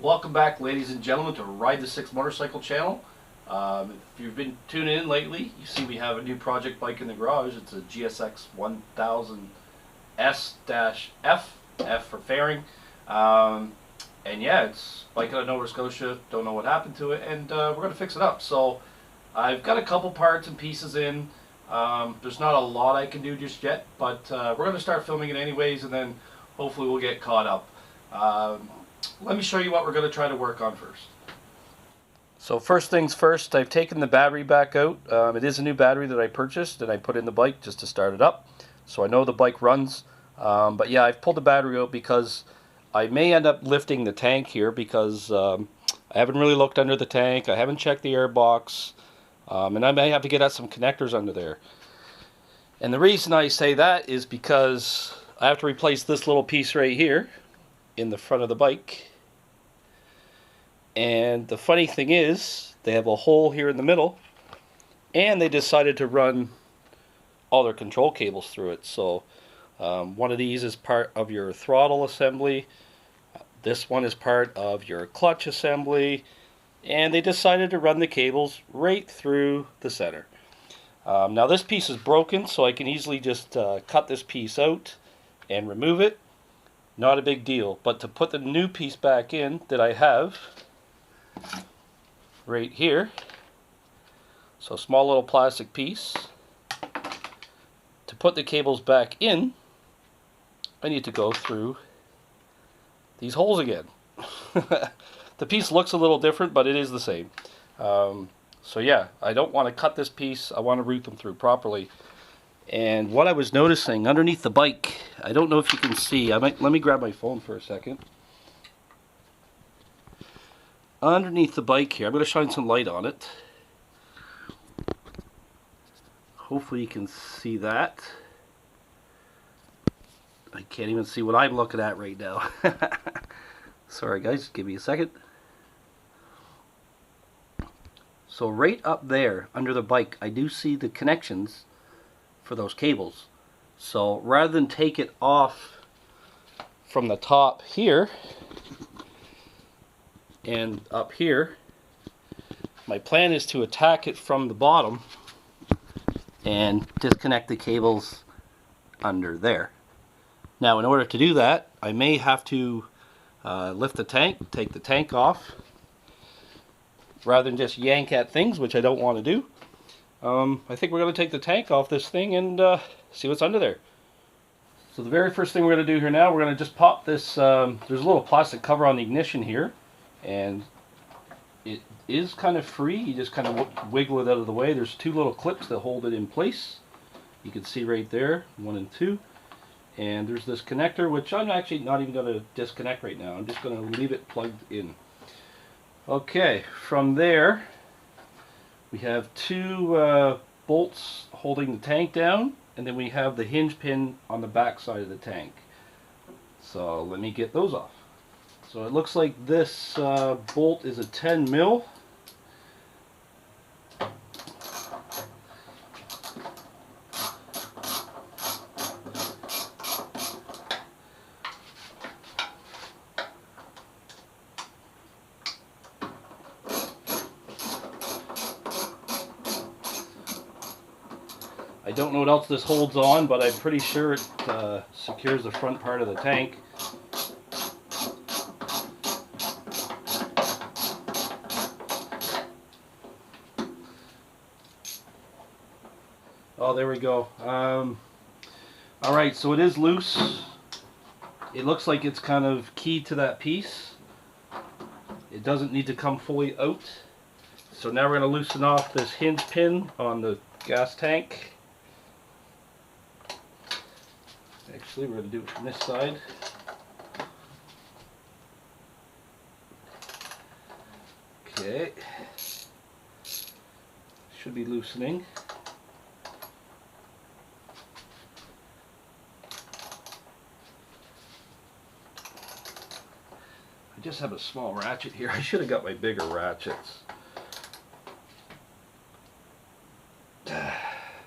Welcome back, ladies and gentlemen, to Ride the Six Motorcycle channel. If you've been tuning in lately, you see we have a new project bike in the garage. It's a GSX 1000S F, F for fairing. And yeah, it's a bike out of Nova Scotia. Don't know what happened to it, and we're going to fix it up. So I've got a couple parts and pieces in. There's not a lot I can do just yet, but we're going to start filming it anyways, and then hopefully we'll get caught up. Let me show you what we're going to try to work on first. So first things first, I've taken the battery back out. It is a new battery that I purchased and I put in the bike just to start it up. So I know the bike runs. But yeah, I've pulled the battery out because I may end up lifting the tank here because I haven't really looked under the tank. I haven't checked the air box. And I may have to get at some connectors under there. And the reason I say that is because I have to replace this little piece right here in the front of the bike. And the funny thing is, they have a hole here in the middle, and they decided to run all their control cables through it. So one of these is part of your throttle assembly, this one is part of your clutch assembly, and they decided to run the cables right through the center. Now this piece is broken, so I can easily just cut this piece out and remove it. Not a big deal, but to put the new piece back in that I have right here, so a small little plastic piece, to put the cables back in, I need to go through these holes again. The piece looks a little different, but it is the same. So yeah, I don't want to cut this piece, I want to route them through properly. And what I was noticing underneath the bike, I don't know if you can see, let me grab my phone for a second. Underneath the bike here, I'm going to shine some light on it. Hopefully you can see that. I can't even see what I'm looking at right now. Sorry guys, give me a second. So right up there under the bike, I do see the connections for those cables. So rather than take it off from the top here and up here, my plan is to attack it from the bottom and disconnect the cables under there. Now in order to do that, I may have to lift the tank, take the tank off, rather than just yank at things, which I don't want to do. I think we're going to take the tank off this thing and see what's under there. So the very first thing we're going to do here now, we're going to just pop this, there's a little plastic cover on the ignition here, and it is kind of free. You just kind of wiggle it out of the way. There's two little clips that hold it in place. You can see right there, 1 and 2. And there's this connector, which I'm actually not even going to disconnect right now. I'm just going to leave it plugged in. Okay, from there, we have two bolts holding the tank down, and then we have the hinge pin on the back side of the tank. So let me get those off. So it looks like this bolt is a 10 mil. I don't know what else this holds on, but I'm pretty sure it secures the front part of the tank. Oh, there we go. Alright, so it is loose. It looks like it's kind of keyed to that piece. It doesn't need to come fully out. So now we're going to loosen off this hinge pin on the gas tank. Actually, we're going to do it from this side. Okay. Should be loosening. I just have a small ratchet here. I should have got my bigger ratchets.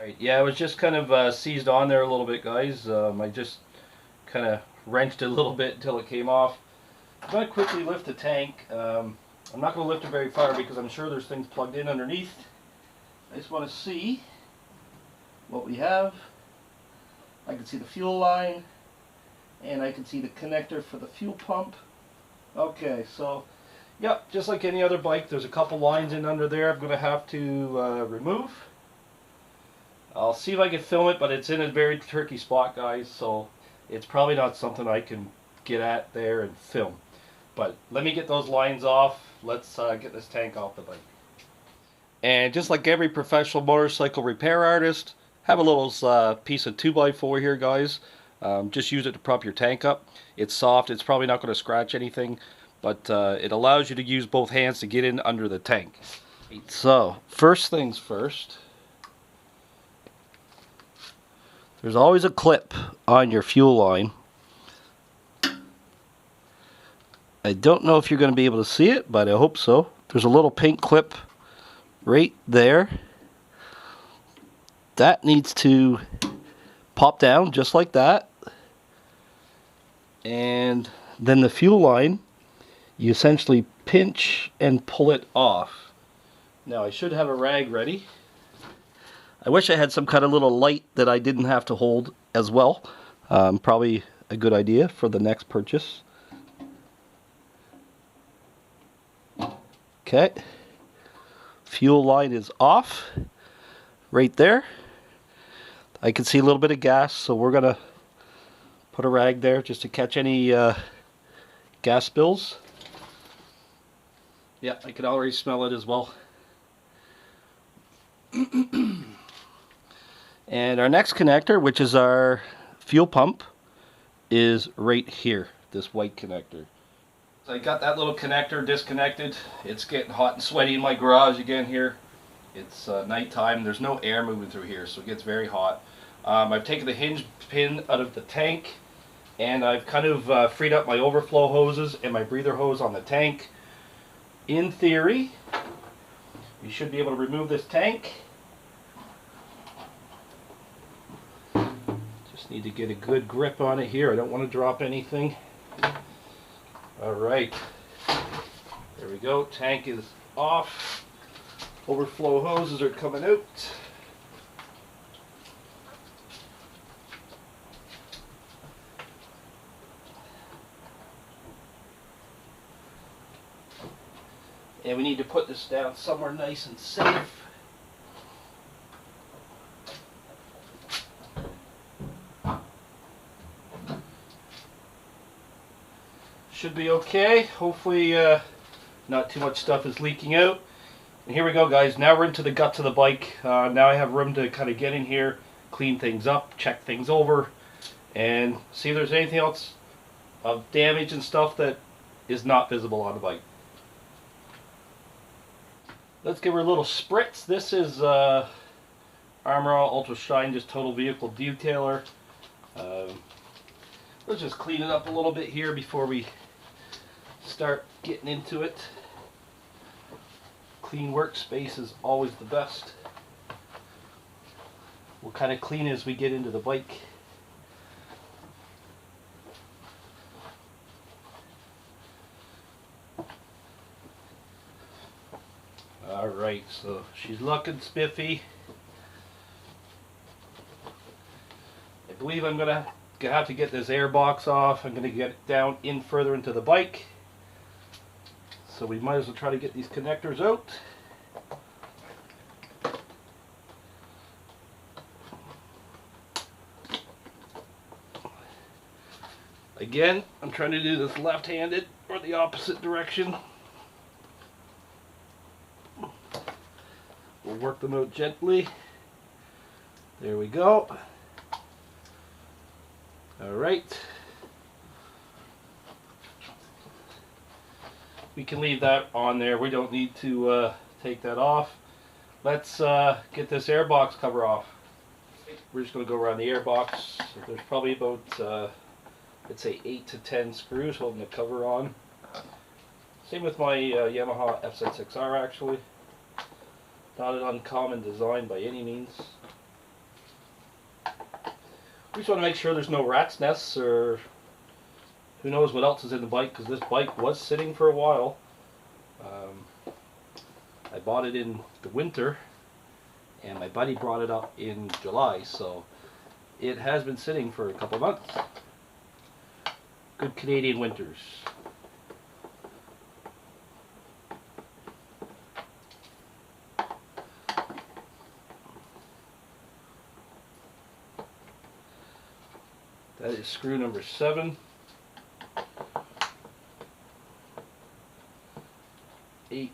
Alright, yeah, it was just kind of seized on there a little bit, guys. I just kind of wrenched it a little bit until it came off. I'm going to quickly lift the tank. I'm not going to lift it very far because I'm sure there's things plugged in underneath. I just want to see what we have. I can see the fuel line, and I can see the connector for the fuel pump. Okay, so yep, just like any other bike, there's a couple lines in under there I'm going to have to remove. I'll see if I can film it, but it's in a very tricky spot, guys, so it's probably not something I can get at there and film. But let me get those lines off. Let's get this tank off the bike. And just like every professional motorcycle repair artist, have a little piece of 2x4 here, guys. Just use it to prop your tank up. It's soft. It's probably not going to scratch anything, but it allows you to use both hands to get in under the tank. So, first things first. There's always a clip on your fuel line. I don't know if you're going to be able to see it, but I hope so. There's a little pink clip right there. That needs to pop down just like that. And then the fuel line, you essentially pinch and pull it off. Now I should have a rag ready. I wish I had some kind of little light that I didn't have to hold as well. Probably a good idea for the next purchase. Okay, fuel line is off right there. I can see a little bit of gas, so we're gonna put a rag there just to catch any gas spills. Yeah, I can already smell it as well. And our next connector, which is our fuel pump, is right here, this white connector. So I got that little connector disconnected. It's getting hot and sweaty in my garage again here. It's nighttime. There's no air moving through here, so it gets very hot. I've taken the hinge pin out of the tank, and I've kind of freed up my overflow hoses and my breather hose on the tank. In theory, you should be able to remove this tank. Just need to get a good grip on it here. I don't want to drop anything. Alright, there we go. Tank is off. Overflow hoses are coming out. And we need to put this down somewhere nice and safe. Should be okay. Hopefully not too much stuff is leaking out. And here we go, guys. Now we're into the guts of the bike. Now I have room to kind of get in here, clean things up, check things over, and see if there's anything else of damage and stuff that is not visible on the bike. Let's give her a little spritz. This is Armor All Ultra Shine, just Total Vehicle Detailer. Let's just clean it up a little bit here before we start getting into it. Clean workspace is always the best. We'll kind of clean as we get into the bike. Alright, so she's looking spiffy. I believe I'm going to have to get this air box off. I'm going to get it down in further into the bike. So we might as well try to get these connectors out. Again, I'm trying to do this left-handed or the opposite direction. We'll work them out gently. There we go. All right. We can leave that on there. We don't need to take that off. Let's get this airbox cover off. We're just going to go around the airbox. So there's probably about, I'd say 8 to 10 screws holding the cover on. Same with my Yamaha FZ6R actually. Not an uncommon design by any means. We just want to make sure there's no rat's nests or who knows what else is in the bike, because this bike was sitting for a while. I bought it in the winter, and my buddy brought it up in July, so it has been sitting for a couple months. Good Canadian winters. That is screw number 7. 8.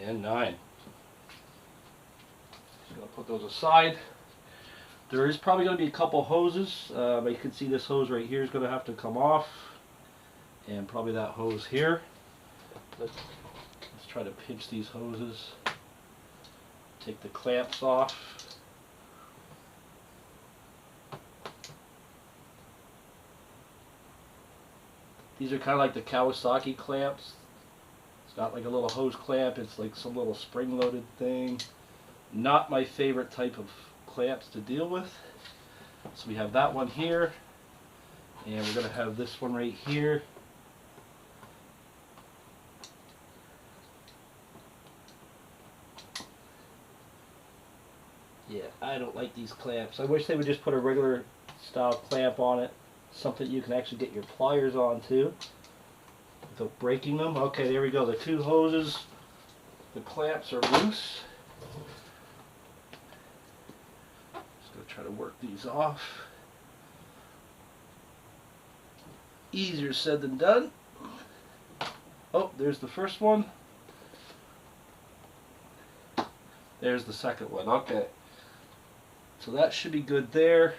And 9. Just going to put those aside. There is probably going to be a couple hoses. You can see this hose right here is going to have to come off. And probably that hose here. Let's try to pinch these hoses. Take the clamps off. These are kind of like the Kawasaki clamps. It's not like a little hose clamp, it's like some little spring-loaded thing. Not my favorite type of clamps to deal with. So we have that one here, and we're going to have this one right here. Yeah, I don't like these clamps. I wish they would just put a regular style clamp on it. Something you can actually get your pliers onto without breaking them. Okay, there we go. The 2 hoses, the clamps are loose. Just going to try to work these off. Easier said than done. Oh, there's the first one. There's the second one. Okay. So that should be good there.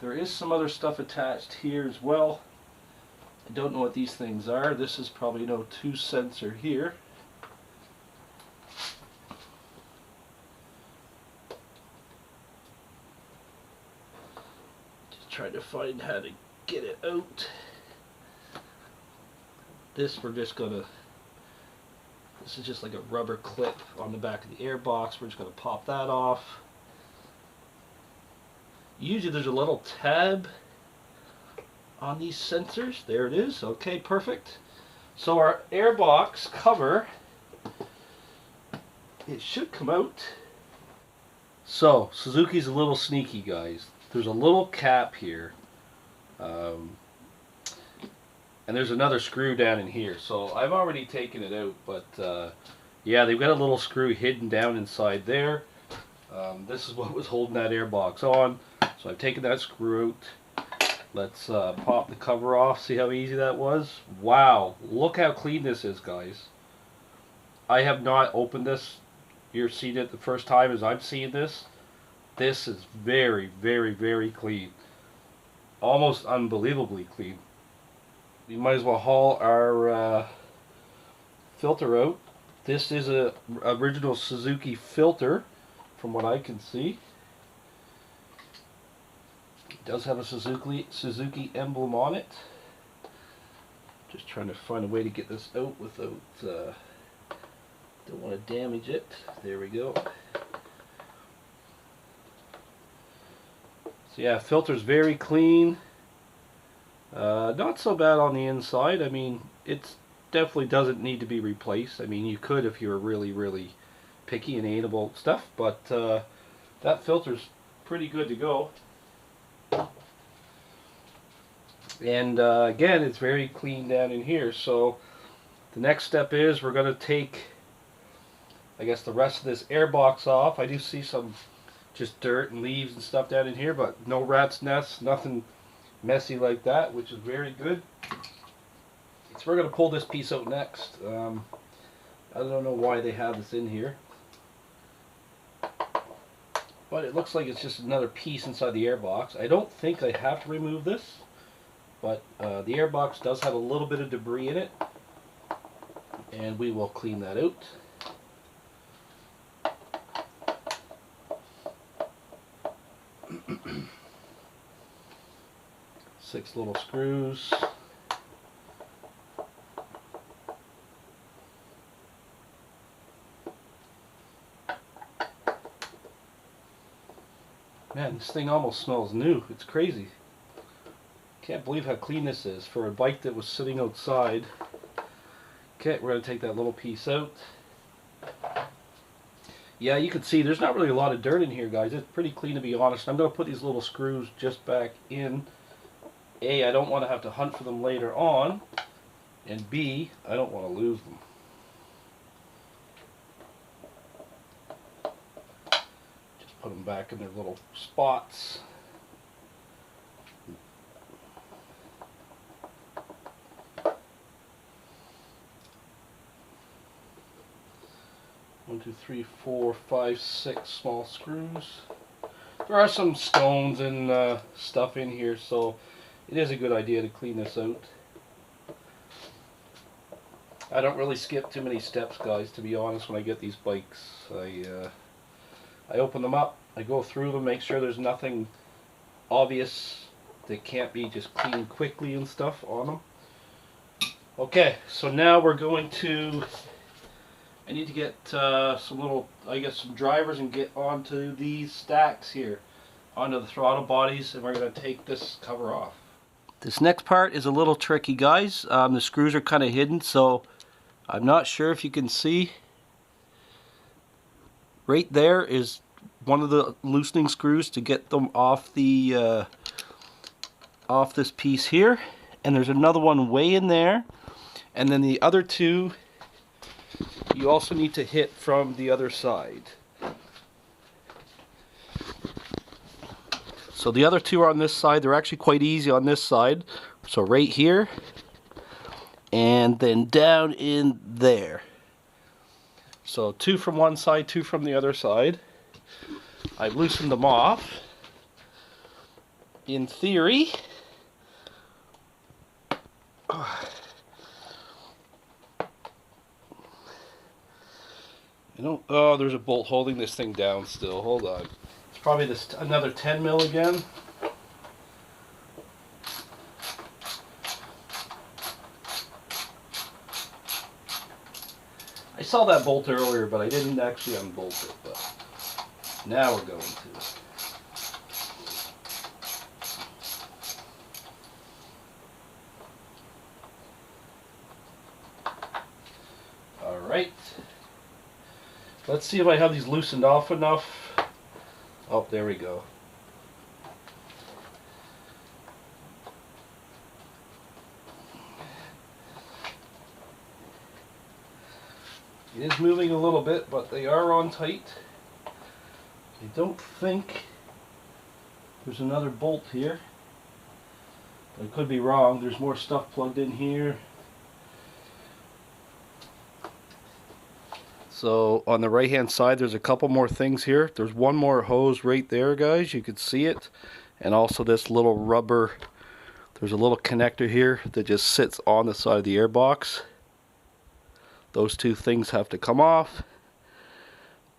There is some other stuff attached here as well. I don't know what these things are. This is probably no O2 sensor here. Just trying to find how to get it out. This we're just gonna, this is just like a rubber clip on the back of the air box. We're just gonna pop that off. Usually there's a little tab on these sensors. There it is. Okay, perfect. So our air box cover, it should come out. So Suzuki's a little sneaky, guys. There's a little cap here, and there's another screw down in here. So I've already taken it out, but yeah, they've got a little screw hidden down inside there. This is what was holding that air box on. So I've taken that screw out. Let's pop the cover off. See how easy that was? Wow, look how clean this is, guys. I have not opened this. You're seeing it the first time as I'm seeing this. This is very, very, very clean. Almost unbelievably clean. We might as well haul our filter out. This is a original Suzuki filter, from what I can see. It does have a Suzuki emblem on it. Just trying to find a way to get this out without, don't want to damage it. There we go. So yeah, filter's very clean. Not so bad on the inside. I mean, it definitely doesn't need to be replaced. I mean, you could if you were really, really picky and ate about stuff, but that filter's pretty good to go. And again, it's very clean down in here. So the next step is we're going to take, I guess, the rest of this air box off. I do see some just dirt and leaves and stuff down in here, but no rat's nests, nothing messy like that, which is very good. So we're going to pull this piece out next. I don't know why they have this in here, but it looks like it's just another piece inside the air box. I don't think I have to remove this, but the air box does have a little bit of debris in it, and we will clean that out. Six little screws. Man, this thing almost smells new. It's crazy. Can't believe how clean this is for a bike that was sitting outside. Okay, we're going to take that little piece out. Yeah, you can see there's not really a lot of dirt in here, guys. It's pretty clean, to be honest. I'm going to put these little screws just back in. A, I don't want to have to hunt for them later on. And B, I don't want to lose them. Just put them back in their little spots. One, two, three, four, five, six small screws. There are some stones and stuff in here, so it is a good idea to clean this out. I don't really skip too many steps, guys, to be honest. When I get these bikes, I open them up, I go through them, make sure there's nothing obvious that can't be just cleaned quickly and stuff on them. Okay, so now we're going to, I need to get some drivers and get onto these stacks here, onto the throttle bodies, and we're going to take this cover off. This next part is a little tricky, guys. The screws are kind of hidden, so I'm not sure if you can see. Right there is one of the loosening screws to get them off the off this piece here, and there's another one way in there, and then the other two you also need to hit from the other side. So the other two are on this side. They're actually quite easy on this side. So right here, and then down in there. So two from one side, two from the other side. I've loosened them off. In theory, oh, there's a bolt holding this thing down still. Hold on. It's probably this another 10 mil again. I saw that bolt earlier, but I didn't actually unbolt it. But now we're going to. All right. Let's see if I have these loosened off enough. Oh, there we go. It is moving a little bit, but they are on tight. I don't think there's another bolt here. I could be wrong. There's more stuff plugged in here. So on the right hand side there's a couple more things here. There's one more hose right there, guys. You can see it. And also this little rubber, there's a little connector here that just sits on the side of the airbox. Those two things have to come off.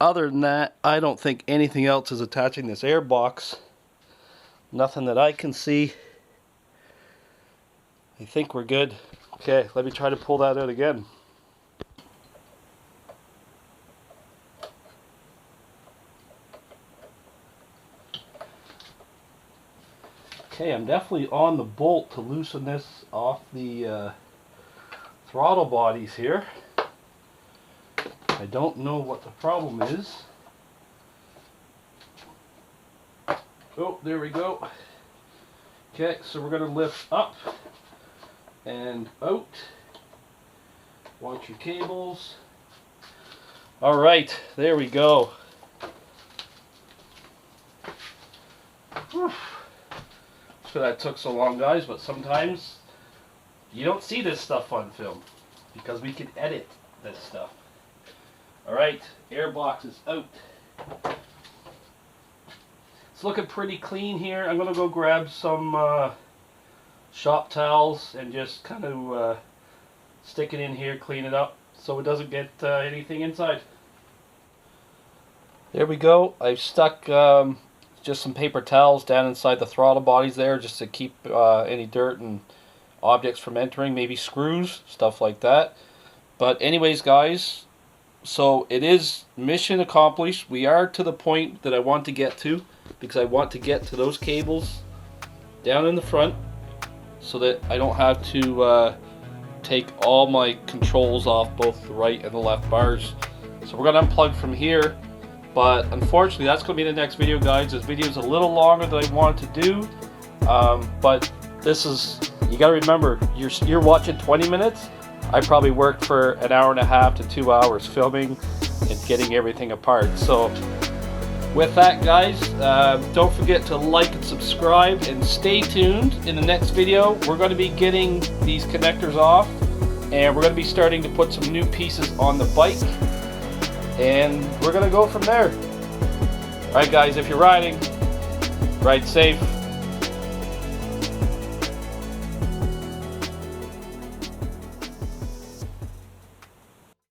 Other than that, I don't think anything else is attaching this airbox. Nothing that I can see. I think we're good. Okay, let me try to pull that out again. Okay, I'm definitely on the bolt to loosen this off the throttle bodies here. I don't know what the problem is. Oh, there we go. Okay, so we're going to lift up and out. Watch your cables. Alright, there we go. Whew. So that took so long, guys, but sometimes you don't see this stuff on film because we can edit this stuff. Alright, airbox is out. It's looking pretty clean here. I'm going to go grab some shop towels and just kind of stick it in here, clean it up so it doesn't get anything inside. There we go. I've stuck just some paper towels down inside the throttle bodies there just to keep any dirt and objects from entering, maybe screws, stuff like that. But anyways, guys, so it is mission accomplished. We are to the point that I want to get to. because I want to get to those cables down in the front so that I don't have to take all my controls off both the right and the left bars. So we're going to unplug from here, but unfortunately that's going to be the next video, guys. This video is a little longer than I wanted to do, but this is, you got to remember, you're watching 20 minutes. I probably worked for an hour and a half to 2 hours filming and getting everything apart. So with that, guys, don't forget to like and subscribe and stay tuned. In the next video, we're going to be getting these connectors off and we're going to be starting to put some new pieces on the bike, and we're going to go from there. Alright guys, if you're riding, ride safe.